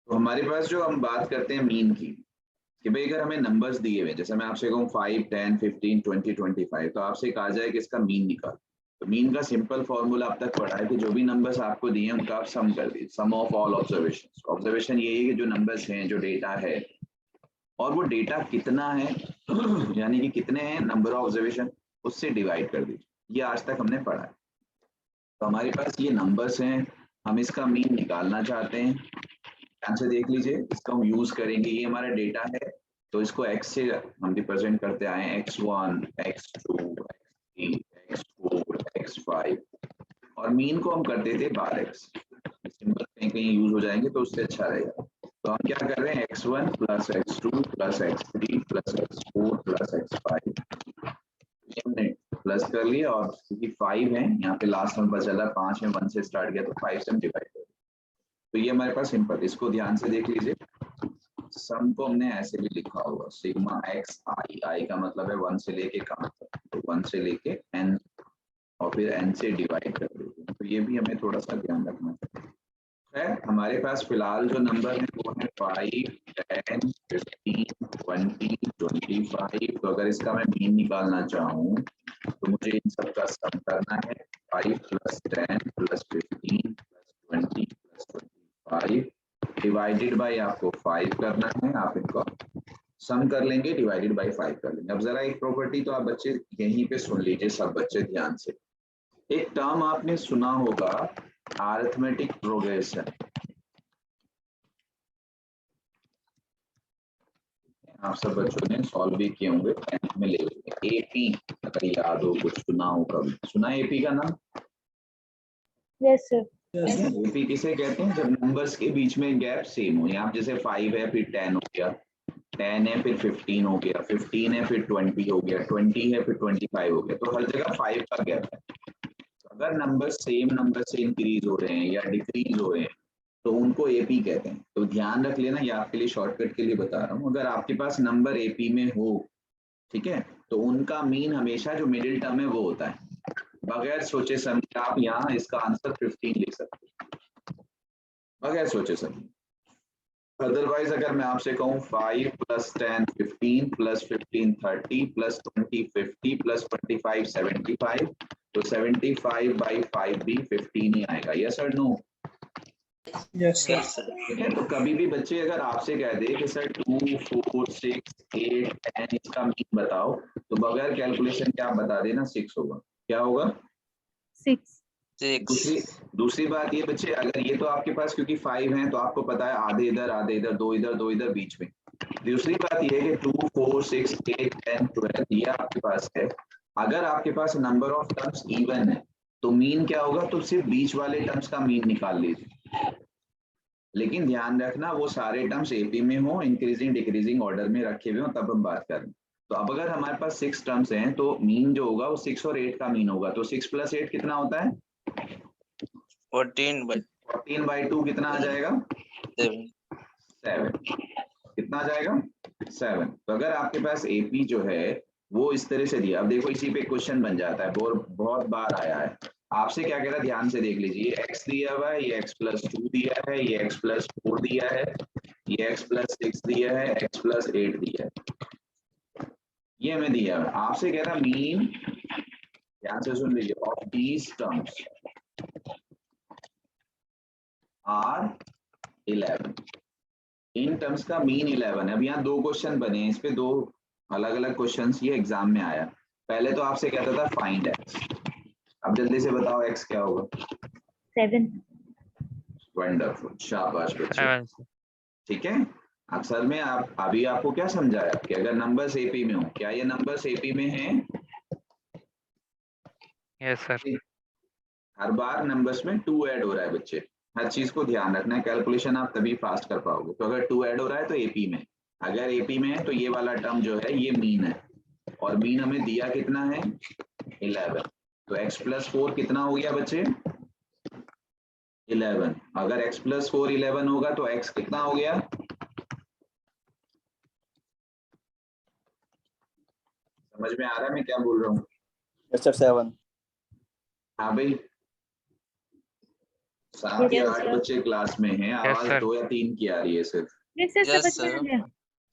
तो हमारे पास जो हम बात करते हैं मीन की, कि भाई अगर हमें नंबर्स दिए हुए, जैसे मैं आपसे कहूँ 5, 10, 15, 20, 25, तो आपसे कहा जाए कि इसका मीन निकाल। तो मीन का सिंपल फॉर्मूला अब तक पढ़ा है कि जो भी नंबर्स आपको दिए हैं उनका आप सम कर दीजिए, सम ऑफ ऑल ऑब्जर्वेशन। ऑब्जर्वेशन ये है कि जो नंबर्स हैं, जो डेटा है, और वो डेटा कितना है यानी कि कितने हैं नंबर ऑफ ऑब्जर्वेशन, उससे डिवाइड कर दीजिए। ये आज तक हमने पढ़ा है। तो हमारे पास ये नंबर्स हैं, हम इसका मीन निकालना चाहते हैं। ध्यान से देख लीजिए, इसको हम यूज करेंगे। ये हमारा डेटा है, तो इसको x से हम रिप्रेजेंट करते आए हैं, x1, x2, x3, x4, x5, और मीन को हम करते थे बार x। सिंबल कहीं कहीं यूज हो जाएंगे तो उससे अच्छा रहेगा। तो हम क्या कर रहे हैं, x1 plus x2 plus x3 plus x4 plus x5, हमने प्लस कर लिया, और क्योंकि 5 है यहाँ पे लास्ट में बचा चला, 5 में 1 से स्टार्ट किया तो 5 से हम डिवाइड कर। तो ये हमारे पास सिंपल, इसको ध्यान से देख लीजिए। सम को हमने ऐसे भी लिखा हुआ, सिग्मा एक्स आई, आई का मतलब है 1 से लेके कहाँ तक, तो 1 से लेके n, और फिर n से डिवाइड कर देते हैं। तो ये भी हमें थोड़ा सा ध्यान रखना चाहिए। खैर हमारे पास फिलहाल जो नंबर है वो है 5, 10, 15, 20, 25। तो अगर इसका मैं मीन निकालना चाहूँ तो मुझे इन सब का सम करना है। 5 plus 10 plus 15 plus 20 plus 25 divided by आपको 5 करना है। आप इनको सम कर लेंगे, डिवाइडेड बाय 5 कर लेंगे। अब जरा एक प्रॉपर्टी तो आप बच्चे यहीं पे सुन लीजिए, सब बच्चे ध्यान से। एक टर्म आपने सुना होगा, अरिथमेटिक प्रोग्रेशन। आप सब बच्चों ने सॉल्व भी किए होंगे, 10th में ले लेंगे। एपी अगर याद हो, कुछ सुना हो, कभी सुना एपी का नाम? Yes sir. एपी किसे कहते हैं? जब नंबर्स के बीच में गैप सेम हो। यहाँ जैसे 5 है फिर 10 हो गया, 10 है फिर 15 हो गया, 15 है फिर 20 हो गया, 20 है फिर 25 हो गया, तो हर जगह 5 का गैप है। तो अगर नंबर सेम नंबर से इंक्रीज हो रहे हैं या डिक्रीज हो रहे हैं तो उनको एपी कहते हैं। तो ध्यान रख लेना, ये आपके लिए शॉर्टकट के लिए बता रहा हूँ। अगर आपके पास नंबर एपी में हो, ठीक है, तो उनका मीन हमेशा जो मिडिल टर्म है वो होता है। बगैर सोचे समझे आप यहाँ इसका आंसर 15 लिख सकते हैं, बगैर सोचे समझे। अदरवाइज अगर मैं आपसे कहूँ 5 प्लस 10 15 प्लस 15 30 प्लस 20 50 प्लस 25 75, तो 75 बाई 5 भी 15 ही आएगा। यस और नो? Yes sir. ठीक है। तो कभी भी बच्चे अगर आपसे कह दे कि सर 2, 4, 6, 8, 10 इसका मीन बताओ, तो बगैर कैलकुलेशन क्या आप बता देना, 6 होगा। क्या होगा? 6। दूसरी बात ये बच्चे, अगर ये तो आपके पास क्योंकि 5 हैं तो आपको पता है आधे इधर आधे इधर, दो इधर दो इधर बीच में। दूसरी बात ये है कि 2, 4, 6, 8, 10, 12 ये आपके पास है। अगर आपके पास नंबर ऑफ टर्म्स इवन है तो मीन क्या होगा, तो सिर्फ बीच वाले टर्म्स का मीन निकाल लीजिए। लेकिन ध्यान रखना वो सारे टर्म्स एपी में हो, इंक्रीजिंग डिक्रीजिंग ऑर्डर में रखे हुए हो, तब हम बात करें। तो अब अगर हमारे पास 6 टर्म्स हैं तो मीन जो होगा वो 6 और 8 का मीन होगा। तो 6 प्लस 8 कितना होता है? 14/2 कितना आ जाएगा? 7। कितना आ जाएगा? 7। तो अगर आपके पास एपी जो है वो इस तरह से दिया, अब देखो इसी पे क्वेश्चन बन जाता है, बहुत बार आया है। आपसे क्या कह रहा है, ध्यान से देख लीजिए। x दिया हुआ है, ये x प्लस 2 दिया है, ये x प्लस 4 दिया है, ये x प्लस 6 दिया है, x प्लस 8 दिया है, ये हमें दिया है। आपसे कह रहा है मीन, ध्यान से सुन लीजिए, ऑफ दीज टर्म्स आर 11। इन टर्म्स का मीन 11 है। अब यहाँ दो क्वेश्चन बने हैं, इस पे दो अलग अलग क्वेश्चंस ये एग्जाम में आया। पहले तो आपसे कहता था फाइंड एक्स, अब जल्दी से बताओ एक्स क्या होगा? 7। वंडरफुल, शाबाश बच्चे। ठीक है, अक्सर में आप अभी आपको क्या समझाया कि अगर नंबर्स एपी में हो, क्या ये नंबर्स एपी में हैं? Yes sir. हर बार नंबर्स में 2 ऐड हो रहा है बच्चे, हर चीज को ध्यान रखना है, कैलकुलेशन आप तभी फास्ट कर पाओगे। तो अगर 2 ऐड हो रहा है तो एपी में, अगर एपी में है तो ये वाला टर्म जो है ये मीन है, और मीन हमें दिया कितना है? 11। तो x प्लस 4 कितना हो गया बच्चे? 11। अगर x प्लस 4 11 होगा तो x कितना हो गया? समझ में आ रहा है मैं क्या बोल रहा हूँ? Yes sir, 7। हाँ भाई, 7 या Yes, 8 sir. बच्चे क्लास में हैं, आवाज sir. 2 या 3 की आ रही है सिर्फ। Yes, sir, Yes, समझ में आ sir. गया।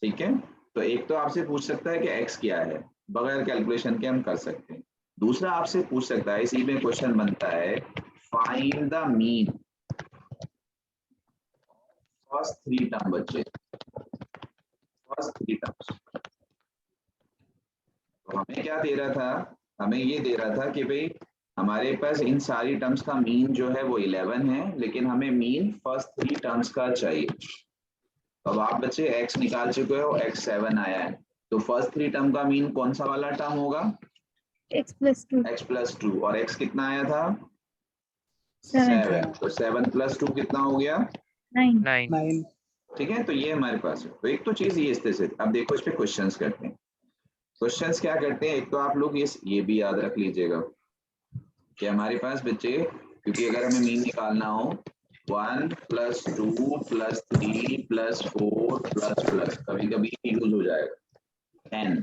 ठीक है, तो एक तो आपसे पूछ सकता है कि x क्या है, बगैर कैलकुलेशन के हम कर सकते हैं। दूसरा आपसे पूछ सकता है, इसी में क्वेश्चन बनता है, find the mean first 3 term बच्चे, फर्स्ट 3 टर्म्स। तो हमें क्या दे रहा था, हमें ये दे रहा था कि भाई हमारे पास इन सारी टर्म्स का मीन जो है वो 11 है, लेकिन हमें मीन फर्स्ट 3 टर्म्स का चाहिए। अब आप बच्चे x निकाल चुके हो, x 7 आया है, तो फर्स्ट 3 टर्म का मीन कौन सा वाला टर्म होगा? X plus 2, x प्लस 2, और x कितना आया था? 7, 7, तो 7 प्लस 2 कितना हो गया? 9. 9. 9. ठीक है, तो ये हमारे पास है। तो एक तो चीज ये इस तरह से, अब देखो इस पे क्वेश्चंस करते हैं। क्वेश्चंस क्या करते हैं, एक तो आप लोग ये भी याद रख लीजिएगा कि हमारे पास बच्चे, क्योंकि अगर हमें मीन निकालना हो 1 plus 2 plus 3 plus 4 plus plus, कभी कभी यूज हो जाएगा n।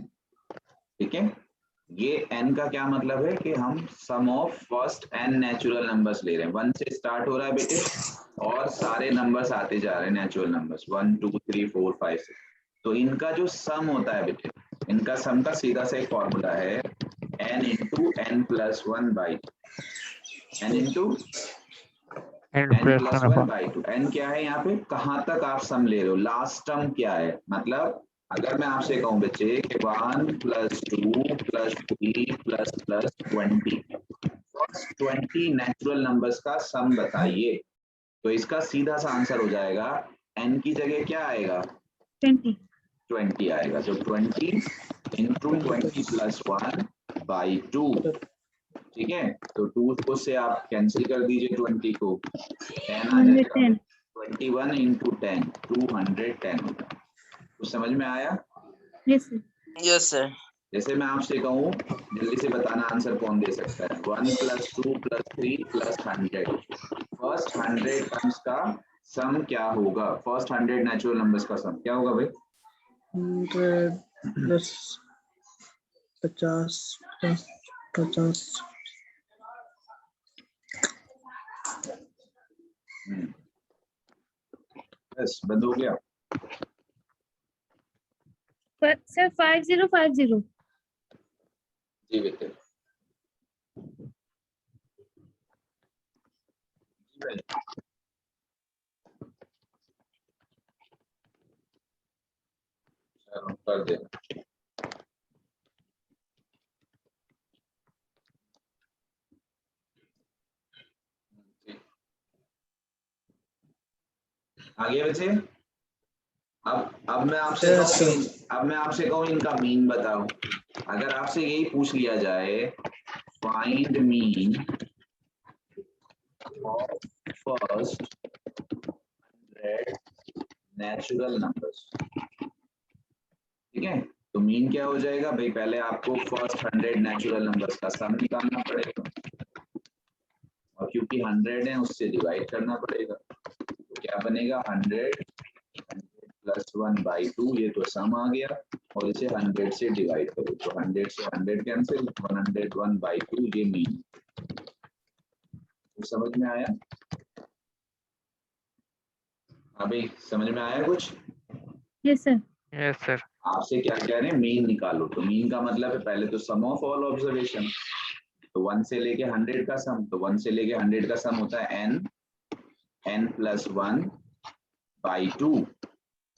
ठीक है, ये n का क्या मतलब है कि हम sum of first n natural numbers ले रहे हैं। 1 से स्टार्ट हो रहा है बेटे, और सारे नंबर्स आते जा रहे हैं नेचुरल नंबर्स, 1 2 3 4 5 6। तो इनका जो सम होता है बेटे, इनका सम का सीधा सा एक फॉर्मूला है, n into n plus 1 by n into And n plus plus 1 1 by 2। n क्या है यहाँ पे, कहाँ तक आप सम ले रहे हो, लास्ट टर्म क्या है। मतलब अगर मैं आपसे कहूँ बच्चे कि 1 plus 2 plus 3 plus plus 20, 20 natural numbers का सम बताइए, तो इसका सीधा सा आंसर हो जाएगा, n की जगह क्या आएगा? 20. 20 आएगा। तो 20 इंटू 20 प्लस 1 बाई 2। ठीक है, तो 2 को से आप कैंसिल कर दीजिए, 20 को 10 आ जाएगा। 110. 21 इंटू 10 210 होगा। कुछ समझ में आया? Yes, sir. Yes, sir. जैसे मैं आपसे कहूँ, जल्दी से बताना आंसर कौन दे सकता है। 1 plus 2 plus 3 plus 100, first 100 terms का सम क्या होगा? फर्स्ट 100 नेचुरल नंबर्स का सम क्या होगा भाई? 100 plus 50 plus 50. बस बंद हो गया। Sir, 5050. जी बेटे, चलो कर दे। आगे बच्चे, अब मैं आपसे Yes, कहूँ, sir. अब मैं आपसे कहूँ इनका मीन बताओ। अगर आपसे यही पूछ लिया जाए, find mean of first 100 natural numbers. ठीक है, तो मीन क्या हो जाएगा भाई? पहले आपको फर्स्ट 100 नेचुरल नंबर्स का सम निकालना पड़ेगा, और क्योंकि 100 है उससे डिवाइड करना पड़ेगा। तो क्या बनेगा? 100 प्लस 1 बाई 2, ये तो सम आ गया, और इसे 100 से डिवाइड करो, तो 100 से 100 कैंसिल, 101 बाई 2, ये मीन। तो समझ में आया? अभी समझ में आया कुछ? Yes, sir. Yes, sir. आपसे क्या कह रहे हैं? मीन निकालो। तो मीन का मतलब है पहले तो सम ऑफ ऑल ऑब्जर्वेशन, तो 1 से लेके 100 का सम, तो 1 से लेके 100 का सम होता है n प्लस 1 बाई 2,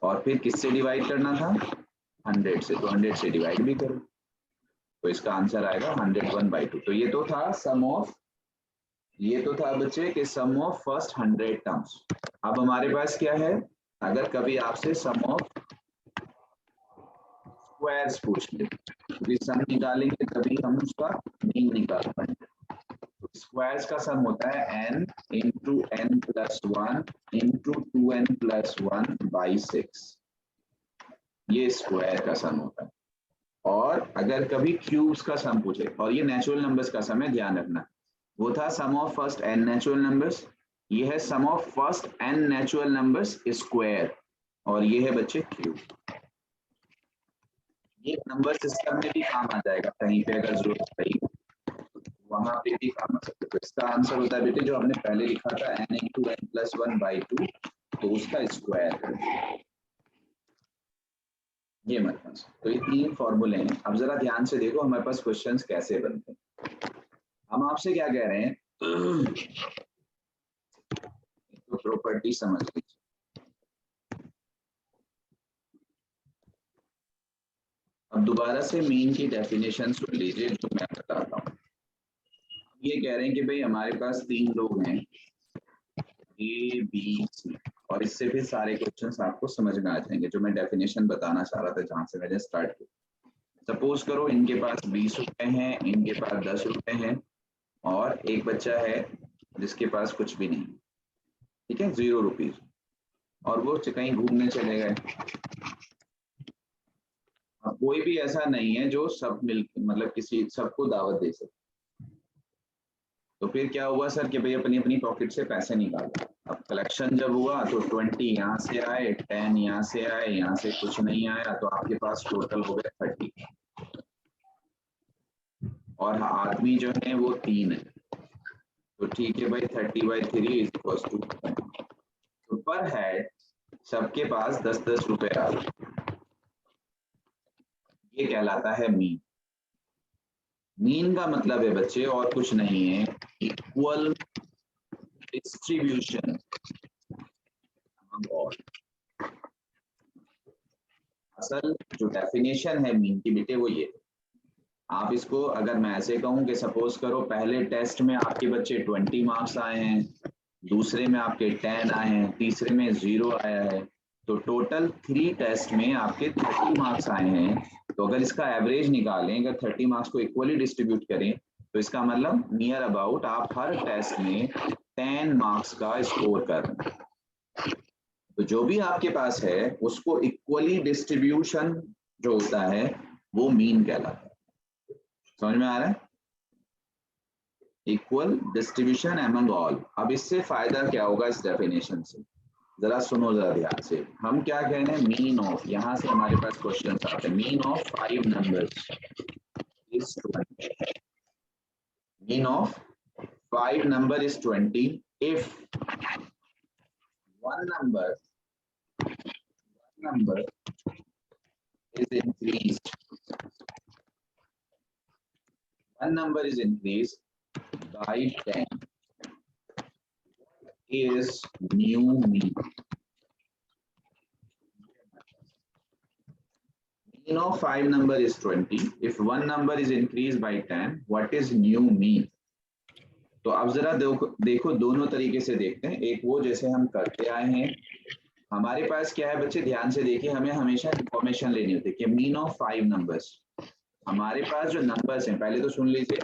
और फिर किससे डिवाइड करना था? 100 से, तो 100 से डिवाइड भी करो, तो इसका आंसर आएगा 101 बाई 2। तो ये तो था सम ऑफ, ये तो था बच्चे कि सम ऑफ फर्स्ट 100 टर्म्स। अब हमारे पास क्या है, अगर कभी आपसे सम ऑफ स्क्वायर्स पूछ ले, क्योंकि सम निकालेंगे तभी हम उसका मीन निकाल पाएंगे। तो स्क्वायर्स का सम होता है n into n plus 1 into 2n plus 1 by 6, ये स्क्वायर का सम होता है। और अगर कभी क्यूब्स का सम पूछे, और ये नेचुरल नंबर्स का सम है, ध्यान रखना, वो था sum of first n natural numbers, ये है sum of first n natural numbers square, और ये है बच्चे क्यूब। ये नंबर सिस्टम में भी काम आ जाएगा कहीं पे अगर जरूरत पड़ी। वहां पे भी काम कर सकते हो। तो इसका आंसर होता है बेटे जो हमने पहले लिखा था n × n+1/2, तो उसका स्क्वायर। ये हमारे पास, तो ये 3 फॉर्मूले हैं। अब जरा ध्यान से देखो हमारे पास क्वेश्चंस कैसे बनते हैं। हम आपसे क्या कह रहे हैं, तो प्रॉपर्टी समझ लीजिए। अब दोबारा से मीन की डेफिनेशन सुन लीजिए जो मैं बताता हूँ। ये कह रहे हैं कि भाई हमारे पास 3 लोग हैं A, B, C, और इससे फिर सारे क्वेश्चंस आपको समझ में आ जाएंगे जो मैं डेफिनेशन बताना चाह रहा था जहां से मैंने स्टार्ट किया। सपोज करो इनके पास 20 रुपए हैं, इनके पास 10 रुपए हैं, और एक बच्चा है जिसके पास कुछ भी नहीं, ठीक है, 0 रुपीज, और वो कहीं घूमने चले गए। अब कोई भी ऐसा नहीं है जो सब मिल मतलब किसी सबको दावत दे सके। तो फिर क्या हुआ सर कि भाई अपनी अपनी पॉकेट से पैसे निकालो। अब कलेक्शन जब हुआ तो 20 यहाँ से आए, 10 यहाँ से आए, यहाँ से कुछ नहीं आया, तो आपके पास टोटल हो गए 30, और आदमी जो है वो 3 है। तो ठीक है भाई 30/3 = 2। तो पर हेड सबके पास 10-10 रुपए आ गए। ये कहलाता है मीन। मीन का मतलब है बच्चे और कुछ नहीं है, इक्वल डिस्ट्रीब्यूशन among all। असल जो डेफिनेशन है मीन की बेटे वो ये, आप इसको अगर मैं ऐसे कहूं कि सपोज करो पहले टेस्ट में आपके बच्चे 20 मार्क्स आए हैं, दूसरे में आपके 10 आए हैं, तीसरे में 0 आया है, तो टोटल 3 टेस्ट में आपके 30 मार्क्स आए हैं। तो अगर इसका एवरेज निकालें, अगर 30 मार्क्स को इक्वली डिस्ट्रीब्यूट करें, तो इसका मतलब नियर अबाउट आप हर टेस्ट में 10 मार्क्स का स्कोर कर रहे हैं। तो जो भी आपके पास है उसको इक्वली डिस्ट्रीब्यूशन जो होता है वो मीन कहलाता है। समझ में आ रहा है? Equal distribution among all. अब इससे फायदा क्या होगा इस डेफिनेशन से, जरा सुनो जरा ध्यान से। हम क्या कह रहे हैं, मीन ऑफ, यहां से हमारे पास क्वेश्चन आते हैं, mean of 5 numbers is 20। Mean of 5 number is 20 if one number is increased, one number is increased by 10 is new mean. Mean of 5 number is 20. If one number is increased by 10, what is new mean? तो अब जरा देखो दोनों तरीके से देखते हैं। एक वो जैसे हम करते आए हैं, हमारे पास क्या है बच्चे, ध्यान से देखिए, हमें हमेशा इंफॉर्मेशन लेनी होती है कि मीन ऑफ 5 नंबर्स। हमारे पास जो नंबर्स हैं, पहले तो सुन लीजिए,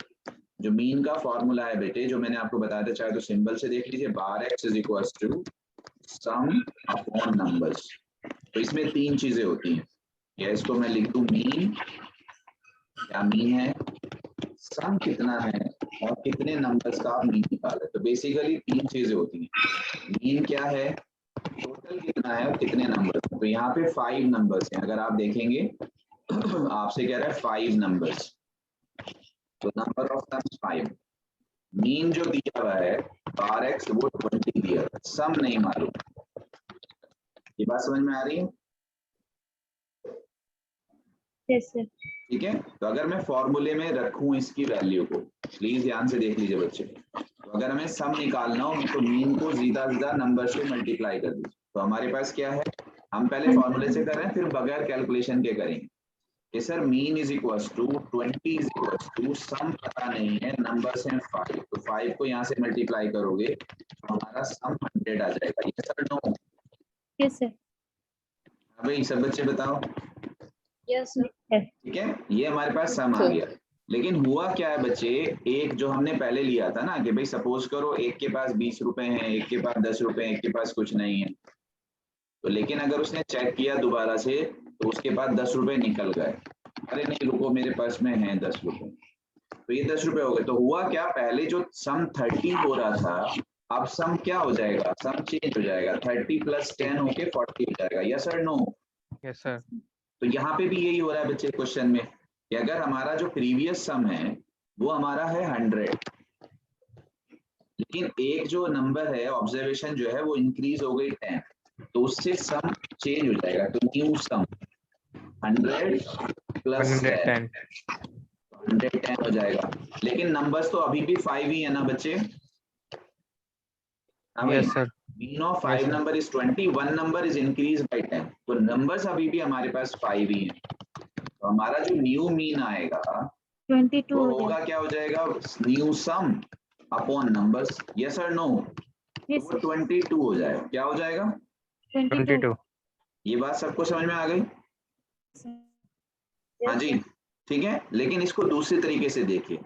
जो मीन का फॉर्मूला है बेटे, जो मैंने आपको बताया था, चाहे तो सिंबल से देख लीजिए, बार x = सम अपॉन नंबर्स। तो इसमें 3 चीजें होती हैं, या इसको मैं लिख दूं मीन, क्या मीन है, सम कितना है, और कितने नंबर्स का आप मीन निकाले। तो बेसिकली 3 चीजें होती हैं, मीन क्या है, टोटल कितना है, और कितने नंबर्स। तो यहाँ पे 5 नंबर्स हैं, अगर आप देखेंगे आपसे कह रहा है 5 नंबर्स, तो नंबर ऑफ टर्म्स 5। मीन जो दिया हुआ है बार एक्स वो 20 दिया है, सम नहीं मालूम। ये बात समझ में आ रही है? Yes sir. ठीक है, तो अगर मैं फॉर्मूले में रखूं इसकी वैल्यू को, प्लीज ध्यान से देख लीजिए बच्चे, तो अगर हमें सम निकालना हो तो मीन को सीधा नंबर से मल्टीप्लाई कर दीजिए। तो हमारे पास क्या है, हम पहले फॉर्मूले से कर रहे हैं, फिर बगैर कैलकुलेशन के करेंगे कि सर मीन = 20 = सम पता नहीं है, नंबर्स हैं 5, तो 5 को यहाँ से मल्टीप्लाई करोगे तो हमारा सम 100 आ जाएगा। ये सर नो? Yes sir. भाई सब बच्चे बताओ। Yes sir. ठीक है, ये हमारे पास सम आ गया। लेकिन हुआ क्या है बच्चे, एक जो हमने पहले लिया था ना कि भाई सपोज करो एक के पास 20 रुपए हैं, एक के पास 10 रुपए हैं, एक के पास कुछ नहीं है, तो लेकिन अगर उसने चेक किया दोबारा से तो उसके पास 10 रुपए निकल गए, अरे नहीं रुको मेरे पास में है 10 रुपए, तो ये 10 रुपए हो गए। तो हुआ क्या, पहले जो सम 30 हो रहा था, अब सम क्या हो जाएगा, सम चेंज हो जाएगा, 30 + 10 होके 40 हो जाएगा। Yes sir no? Yes, sir. तो यहाँ पे भी यही हो रहा है बच्चे क्वेश्चन में, कि अगर हमारा जो प्रीवियस सम है वो हमारा है 100, लेकिन एक जो नंबर है ऑब्जर्वेशन जो है वो इंक्रीज हो गई 10, तो उससे सम चेंज हो जाएगा, तो न्यू सम 100 प्लस 10 110. 110 हो जाएगा। लेकिन नंबर्स तो अभी भी 5 ही है ना बच्चे? हाँ भाई, Yes, sir. Mean of Yes, 5 sir. Number is 20, one number is increase by 10, तो नंबर्स अभी भी हमारे पास 5 ही हैं। तो हमारा जो न्यू मीन आएगा 22 वो हो गया। होगा, क्या हो जाएगा, न्यू सम अपॉन नंबर्स, यस और नो? तो यस वो 22 हो जाएगा। क्या हो जाएगा? 22। 22. ये बात सबको समझ में आ गई? हाँ जी, ठीक है। लेकिन इसको दूसरे तरीके से देखिए,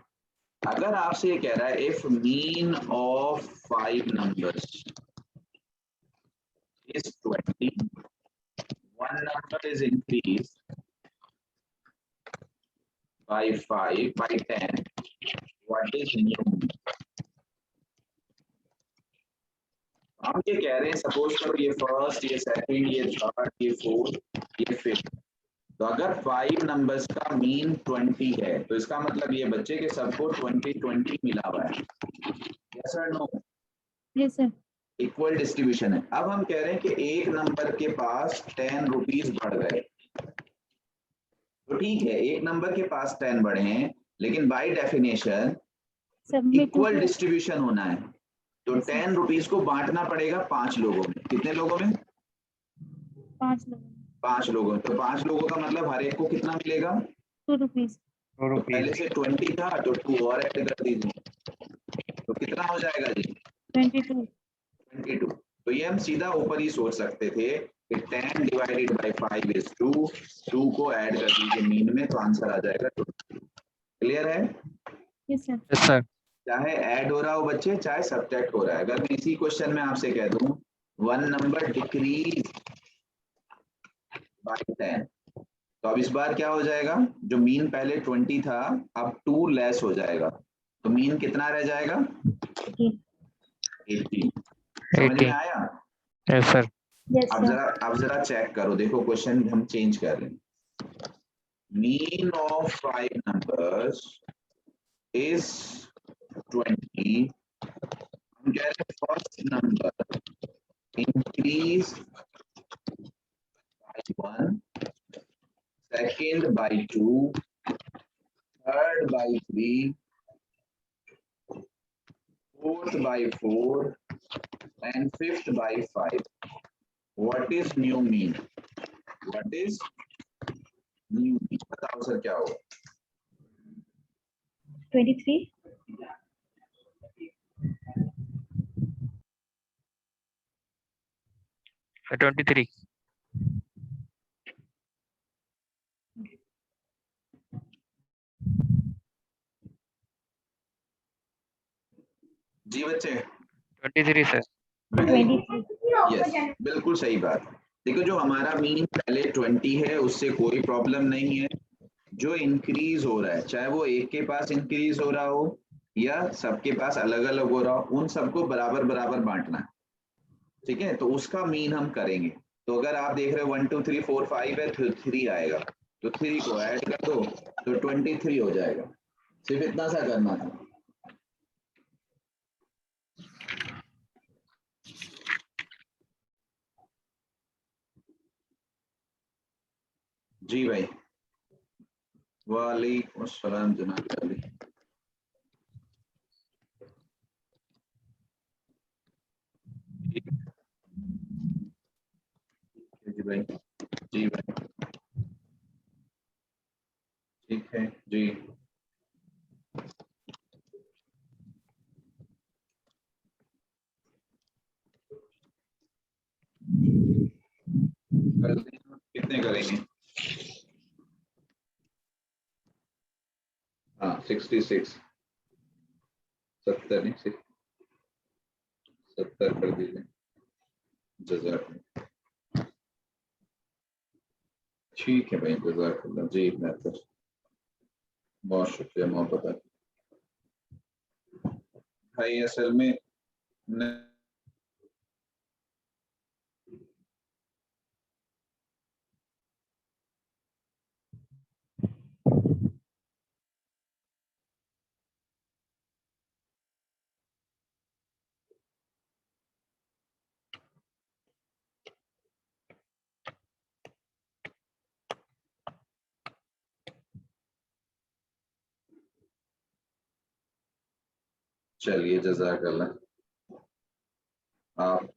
अगर आपसे ये कह रहा है if mean of 5 numbers is 20, one number is increased by 5 by 10, what is new? हम ये कह रहे हैं, सपोज करो ये फर्स्ट, ये सेकंड, ये थर्ड, ये फोर्थ, ये फिफ्थ, तो अगर 5 नंबर्स का मीन 20 है तो इसका मतलब ये बच्चे के सबको 20 मिला हुआ है, यस और no? Yes sir. Equal distribution है। अब हम कह रहे हैं कि एक नंबर के पास 10 रुपीज बढ़ गए, तो ठीक है, एक नंबर के पास 10 बढ़े हैं, लेकिन बाय डेफिनेशन इक्वल डिस्ट्रीब्यूशन होना है, तो 10 रुपीज को बांटना पड़ेगा 5 लोगों में। कितने लोगों में? 5 लोग। 5 लोगों में। तो 5 लोगों का मतलब हर एक को कितना मिलेगा? 2 रुपीज। 2 तो rupees. पहले से 20 था तो 2 और ऐड कर दीजिए, तो कितना हो जाएगा जी? 22। 22। तो ये हम सीधा ऊपर ही सोच सकते थे कि 10 डिवाइडेड बाय 5 इज 2, 2 को ऐड कर दीजिए मीन में, तो आंसर आ जाएगा 2। क्लियर है? Yes sir. Yes, sir. चाहे ऐड हो रहा हो बच्चे, चाहे सब्ट्रैक्ट हो रहा है, अगर मैं इसी क्वेश्चन में आपसे कह दूं वन नंबर डिक्रीज बाय 10, तो अब इस बार क्या हो जाएगा, जो मीन पहले 20 था अब 2 लेस हो जाएगा, तो मीन कितना रह जाएगा? 18। समझ में 18. आया? Yes, sir. Yes sir. अब जरा चेक करो, देखो क्वेश्चन हम चेंज कर रहे हैं। मीन ऑफ 5 नंबर्स इज 20, हम कह रहे हैं first number increase by 1, second by 2, third by 3, fourth by 4, and fifth by 5. What is new mean? What is new mean? बताओ सर क्या होगा? 23। 23. जी बच्चे, 23, sir. 23। यस, बिल्कुल सही बात। देखो, जो हमारा मीन पहले 20 है उससे कोई प्रॉब्लम नहीं है, जो इंक्रीज हो रहा है चाहे वो एक के पास इंक्रीज हो रहा हो या सबके पास अलग अलग हो रहा हो, उन सबको बराबर बराबर बांटना है, ठीक है? तो उसका मीन हम करेंगे। तो अगर आप देख रहे हो 1 2 3 4 5 है तो 3 आएगा, तो 3 को ऐड कर दो तो 23 हो जाएगा। सिर्फ इतना सा करना था। जी भाई, वालेकुम अस्सलाम जनाब अली। जी भाई, जी भाई, ठीक है जी। कितने करेंगे? हाँ 66, 70 नहीं 70 कर दीजिए। जज़ाक, ठीक है भाई, जज़ाकल्लाह जी, बेहतर, बहुत शुक्रिया मोहब्बत भाई। असल में चलिए जज़ाकल्लाह। आप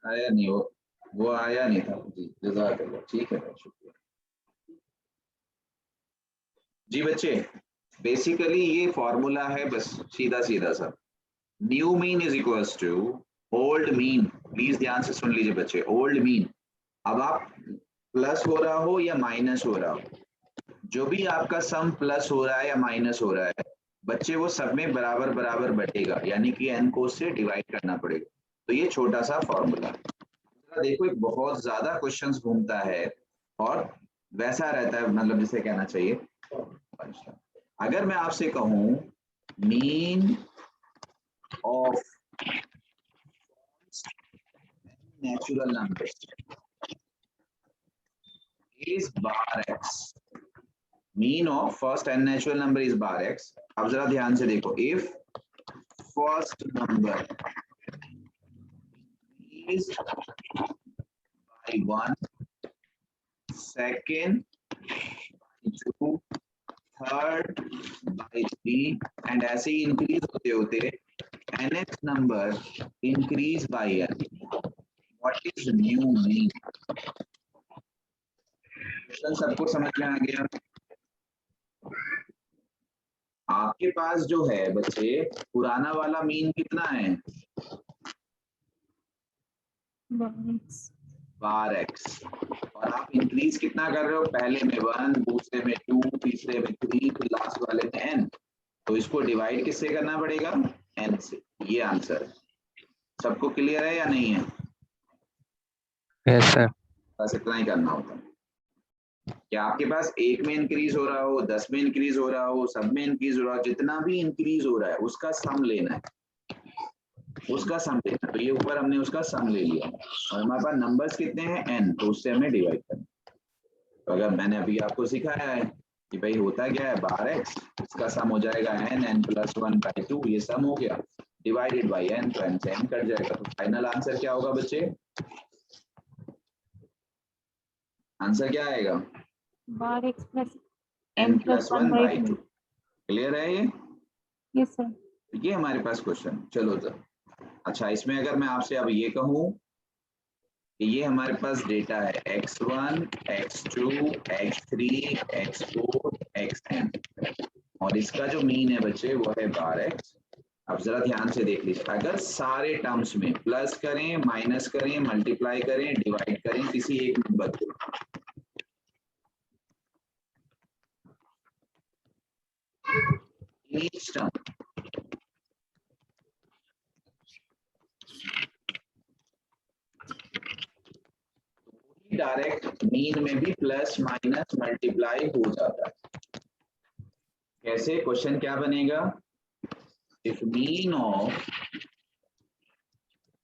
आया नहीं, वो आया नहीं था जी, जज़ाकल्लाह। ठीक है, बहुत शुक्रिया जी। बच्चे बेसिकली ये फॉर्मूला है, बस सीधा सीधा सा। New mean is equals to old mean. Please ध्यान से सुन लीजिए बच्चे, ओल्ड मीन। अब आप प्लस हो रहा हो या माइनस हो रहा हो, जो भी आपका सम प्लस हो रहा है या माइनस हो रहा है बच्चे, वो सब में बराबर बराबर बटेगा, यानी कि n को उससे डिवाइड करना पड़ेगा। तो ये छोटा सा फॉर्मूला है। देखो एक बहुत ज्यादा क्वेश्चंस घूमता है और वैसा रहता है, मतलब जिसे कहना चाहिए, अगर मैं आपसे कहूं mean of natural number is bar x, mean of first n natural number is bar x। अब जरा ध्यान से देखो, if first number is by 1, second by 2, third by 3 and ऐसे ही इंक्रीज होते होते nth number increase by n, what is new mean? सबको समझ में आ गया? आपके पास जो है बच्चे पुराना वाला मीन कितना है? बार एक्स। और आप इंक्रीज कितना कर रहे हो? पहले में 1, दूसरे में 2, तीसरे में 3, फिर लास्ट वाले में n। तो इसको डिवाइड किससे करना पड़ेगा? n से। ये आंसर है। सबको क्लियर है या नहीं है? Yes sir. बस इतना ही करना होता है। क्या आपके पास एक में इंक्रीज हो रहा हो, 10 में इंक्रीज हो रहा हो, सब में इंक्रीज हो रहा हो, जितना भी इंक्रीज हो रहा है उसका सम लेना है, उसका सम लेना। तो ये ऊपर हमने उसका सम ले लिया और हमारे पास नंबर्स कितने हैं? n, तो उससे हमें डिवाइड करना। तो अगर मैंने अभी आपको सिखाया है कि भाई होता क्या है, बार x, इसका सम हो जाएगा n + 1/2, ये सम हो गया, डिवाइडेड बाई n, तो n से n कट जाएगा। तो फाइनल आंसर क्या होगा बच्चे? आंसर क्या आएगा? bar x plus n + 1/2। Clear है ये? Yes sir. ये हमारे पास क्वेश्चन। चलो तो अच्छा, इसमें अगर मैं आपसे अब ये कहूं कि ये हमारे पास डेटा है x1, x2, x3, x4, xn और इसका जो मीन है बच्चे वो है बार x। अब जरा ध्यान से देख लीजिए, अगर सारे टर्म्स में प्लस करें, माइनस करें, मल्टीप्लाई करें, डिवाइड करें किसी एक नंबर को, each term डायरेक्ट मीन में भी प्लस माइनस मल्टीप्लाई हो जाता है। कैसे? क्वेश्चन क्या बनेगा? If mean of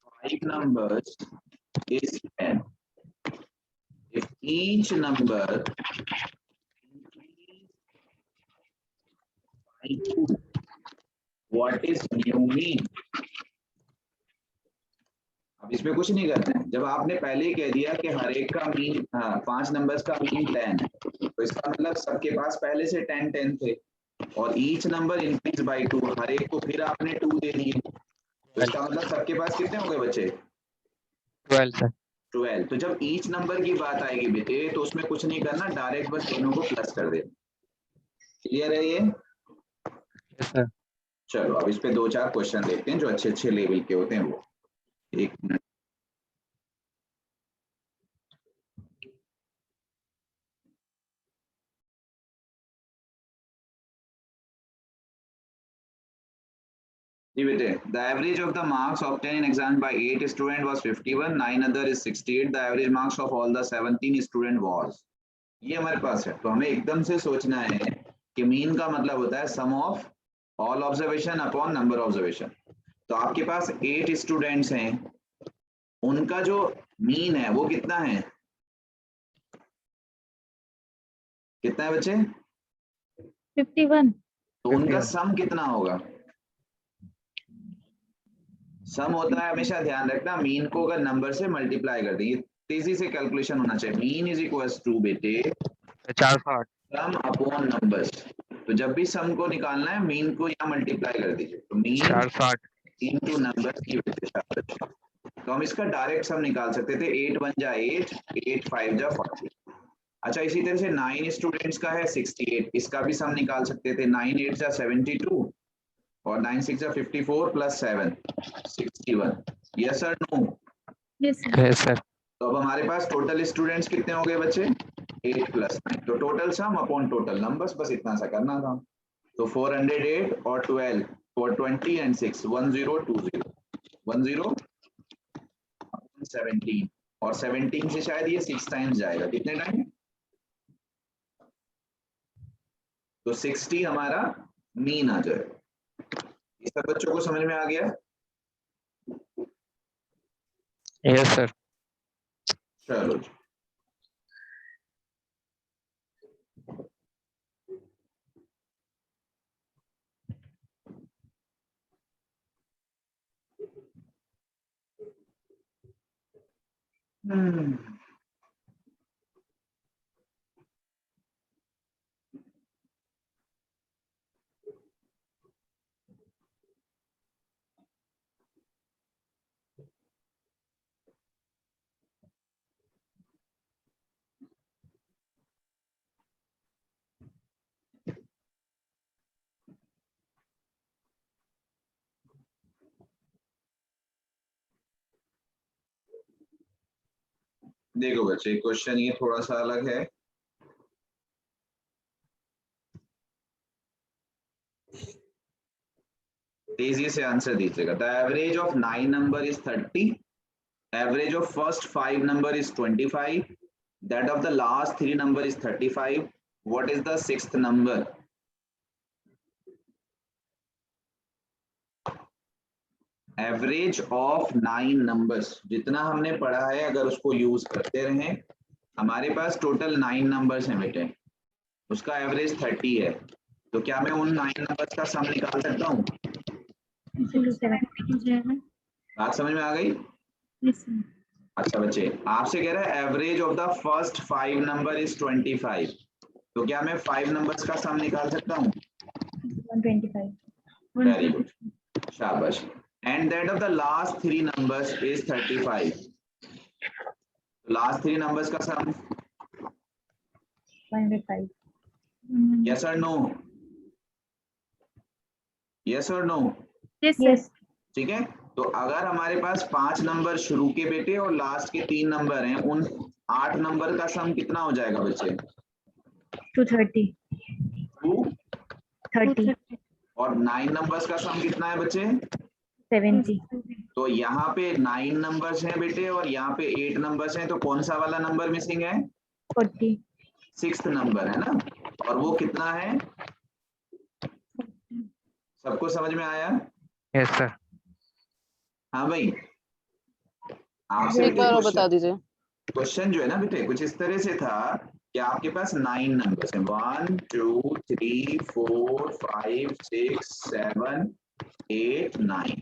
5 numbers is 10, if each number by 2, what is new mean? अब इसमें कुछ नहीं करना है। जब आपने पहले ही कह दिया कि हर एक का मीन 5 नंबर्स का मीन 10 है, तो इसका मतलब सबके पास पहले से 10 थे और ईच नंबर इंक्रीज बाय 2, हर एक को फिर आपने 2 दे दिए, तो इसका मतलब सबके पास कितने हो गए बच्चे? 12 सर। 12। तो जब ईच नंबर की बात आएगी बेटे तो उसमें कुछ नहीं करना, डायरेक्ट बस दोनों को प्लस कर देना। क्लियर है ये? Yes sir. चलो अब इस पे 2-4 क्वेश्चन देखते हैं जो अच्छे अच्छे लेवल के होते हैं वो। एक मिनट। जी बेटे, the average of the marks obtained in exam by 8 student was 51, 9 other is 68, the average marks of all the 17 student was। ये हमारे पास है। तो हमें एकदम से सोचना है कि मीन का मतलब होता है sum of all observation upon number observation. तो आपके पास 8 स्टूडेंट्स हैं, उनका जो मीन है वो कितना है? कितना है बच्चे? 51. तो उनका सम कितना होगा? सम होता है, हमेशा ध्यान रखना, मीन को अगर नंबर से मल्टीप्लाई कर देंगे, तेजी से कैलकुलेशन होना चाहिए। मीन इज इक्वल्स टू बेटे 408। सम अपॉन नंबर्स। तो जब भी सम को निकालना है मीन को यहाँ मल्टीप्लाई कर दीजिए, तो मीन 460 इनटू नंबर्स की वजह से। तो हम इसका डायरेक्ट सम निकाल सकते थे, 8 1 जा 8, 8 5 जा 40। अच्छा, इसी तरह से 9 स्टूडेंट्स का है 68, इसका भी सम निकाल सकते थे, 9 8 जा 72 और 9 6 जा 54 प्लस 7 61। यस और no? Yes, sir. yes sir तो अब हमारे पास टोटल स्टूडेंट्स कितने हो गए बच्चे? 8 प्लस 9, तो total sum upon total numbers, बस इतना सा करना था। तो 408 और 12 420 एंड 6 1020 17 और 17 से शायद ये 6 टाइम्स जाएगा, कितने टाइम? तो 60 हमारा मीन आ जाएगा। ये सब बच्चों को समझ में आ गया? yes sir चलो जी। देखो बच्चे, क्वेश्चन ये थोड़ा सा अलग है। तेजी से आंसर दीजिएगा। The average of 9 number is 30, average of first 5 number is 25, that of the last 3 number is 35, what is the 6th number? Average of 9 numbers, जितना हमने पढ़ा है अगर उसको यूज करते रहें, हमारे पास टोटल 9 नंबर्स हैं बेटे, उसका एवरेज 30 है, तो क्या मैं उन 9 नंबर्स का सम निकाल सकता हूँ? बात समझ में आ गई? Yes, sir. अच्छा बच्चे, आपसे कह रहा है average of the first 5 number is 25, तो क्या मैं 5 नंबर्स का सम निकाल सकता हूँ? 125. वेरी गुड, शाबाश। And that of the last 3 numbers is 35, last 3 numbers का सम? 105. यस और नो? यस और नो? Yes, sir. ठीक है, तो अगर हमारे पास 5 नंबर शुरू के बेटे और लास्ट के 3 नंबर हैं, उन 8 नंबर का सम कितना हो जाएगा बच्चे? 230. 230। 30. और 9 नंबर्स का सम कितना है बच्चे? 70. तो यहाँ पे 9 नंबर्स हैं बेटे और यहाँ पे 8 नंबर्स हैं, तो कौन सा वाला नंबर मिसिंग है? 40. 6th नंबर है ना, और वो कितना है? सबको समझ में आया? yes sir हाँ भाई, आपसे एक बार और बता दीजिए। क्वेश्चन जो है ना बेटे कुछ इस तरह से था कि आपके पास 9 नंबर्स हैं, 1 2 3 4 5 6 7 8 9,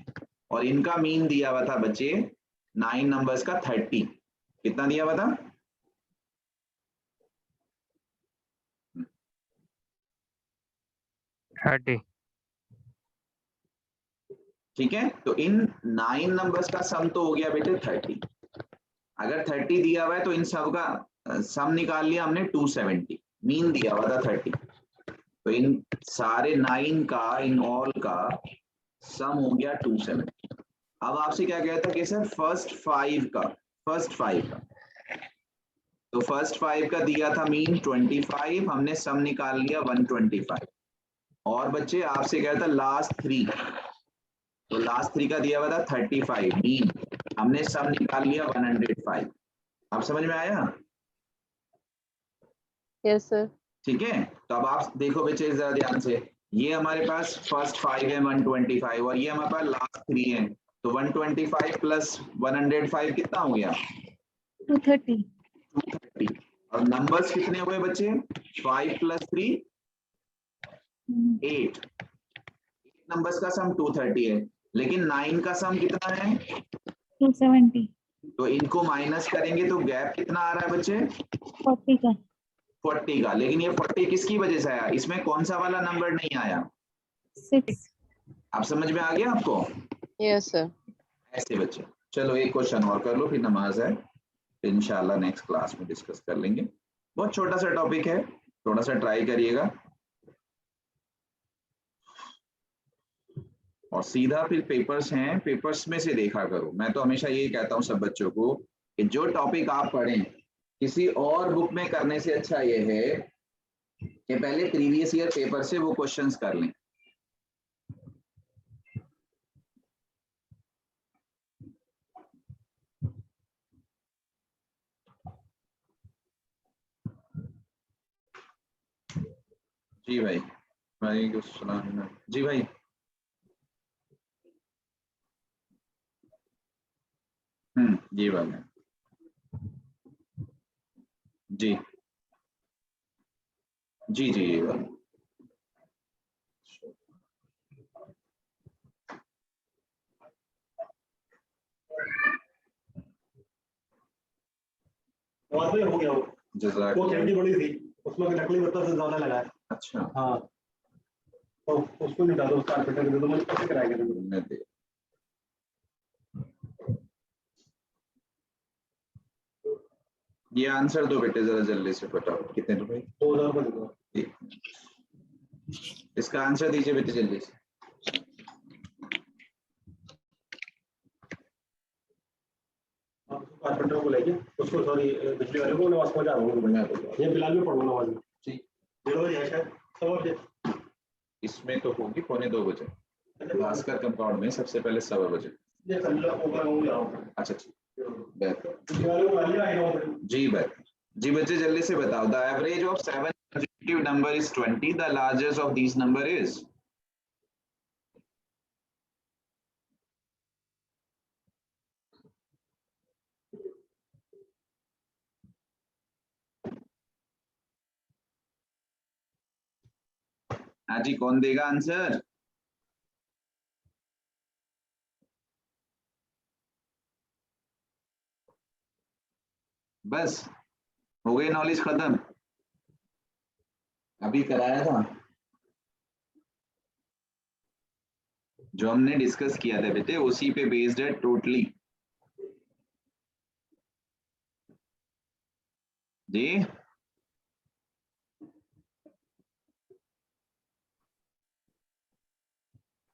और इनका मीन दिया हुआ था बच्चे 9 नंबर्स का 30। कितना दिया हुआ था? ठीक है, तो इन 9 नंबर्स का सम तो हो गया बेटे 30। अगर 30 दिया हुआ है तो इन सब का सम निकाल लिया हमने 270, मीन दिया हुआ था 30, तो इन सारे 9 का, इन ऑल का सम हो गया 270। अब आपसे क्या कहता कि सर फर्स्ट 5 का, तो फर्स्ट 5 का दिया था मीन 25, हमने सम निकाल लिया 125, और बच्चे आपसे कहता लास्ट 3, तो लास्ट 3 का दिया हुआ था 35 मीन, हमने सम निकाल लिया 105। आप समझ में आया? Yes sir. ठीक है, तो अब आप देखो बच्चे जरा ध्यान से, ये हमारे पास फर्स्ट 5 है 125, और ये हमारे पास लास्ट 3 है, तो 125 प्लस 105 कितना हो गया? 230. 230। और नंबर्स कितने हुए बच्चे? 5 प्लस 3 8, नंबर्स का सम 230 है, लेकिन 9 का सम कितना है? 270. तो इनको माइनस करेंगे तो गैप कितना आ रहा है बच्चे? 40 का. 40 का, लेकिन ये 40 किसकी वजह से आया, इसमें कौन सा वाला नंबर नहीं आया, 6. आप समझ में आ गया आपको? Yes, sir. ऐसे बच्चे, चलो एक क्वेश्चन और कर लो फिर नमाज है, फिर इंशाल्लाह नेक्स्ट क्लास में डिस्कस कर लेंगे। बहुत छोटा सा टॉपिक है, थोड़ा सा ट्राई करिएगा और सीधा फिर पेपर्स हैं, पेपर्स में से देखा करो। मैं तो हमेशा यही कहता हूँ सब बच्चों को कि जो टॉपिक आप पढ़ें किसी और बुक में करने से अच्छा ये है कि पहले प्रीवियस ईयर पेपर से वो क्वेश्चंस कर लें। जी भाई, वालेकुम सलाम। जी भाई, ये वाला है। जी जी जी, ये वाला। बाद में हो गया वो जज़ाक कैंडी बड़ी थी, उसमें नकली पत्ता से ज्यादा लगा है। अच्छा, हाँ, तो उसको नहीं डालो, उसका आर्टिकल दे दो, मुझे कैसे कराएंगे? मैं दे, ये आंसर दो बेटे जरा जल्दी से, फटाफट। कितने रुपए? 2000 रुपये दे दो। इसका आंसर दीजिए बेटे जल्दी से। आप कारपेंटर को लेके उसको, सॉरी बिजली वाले को, नमाज पहुंचा रहा हूँ मैं, ये बिलाल में पढ़ूंगा नमाज। जी, 1:30 बजे है शायद, 1:15 बजे। इसमें तो होगी 1:45 बजे, भास्कर कंपाउंड में सबसे पहले 1:15 बजे। ये कल ऊपर हो जा रहा हूँ। अच्छा ठीक, बेहतर। बिजली वाले को मान लिया, आएगा वो। जी बेहतर। जी बच्चे जल्दी से बताओ, the average of 7 consecutive number is 20, the largest of these number is? हाँ जी, कौन देगा आंसर? बस हो गई नॉलेज खत्म, अभी कराया था जो हमने डिस्कस किया था बेटे, उसी पे बेस्ड है टोटली। जी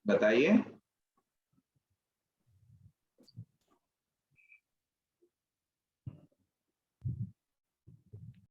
बताइए।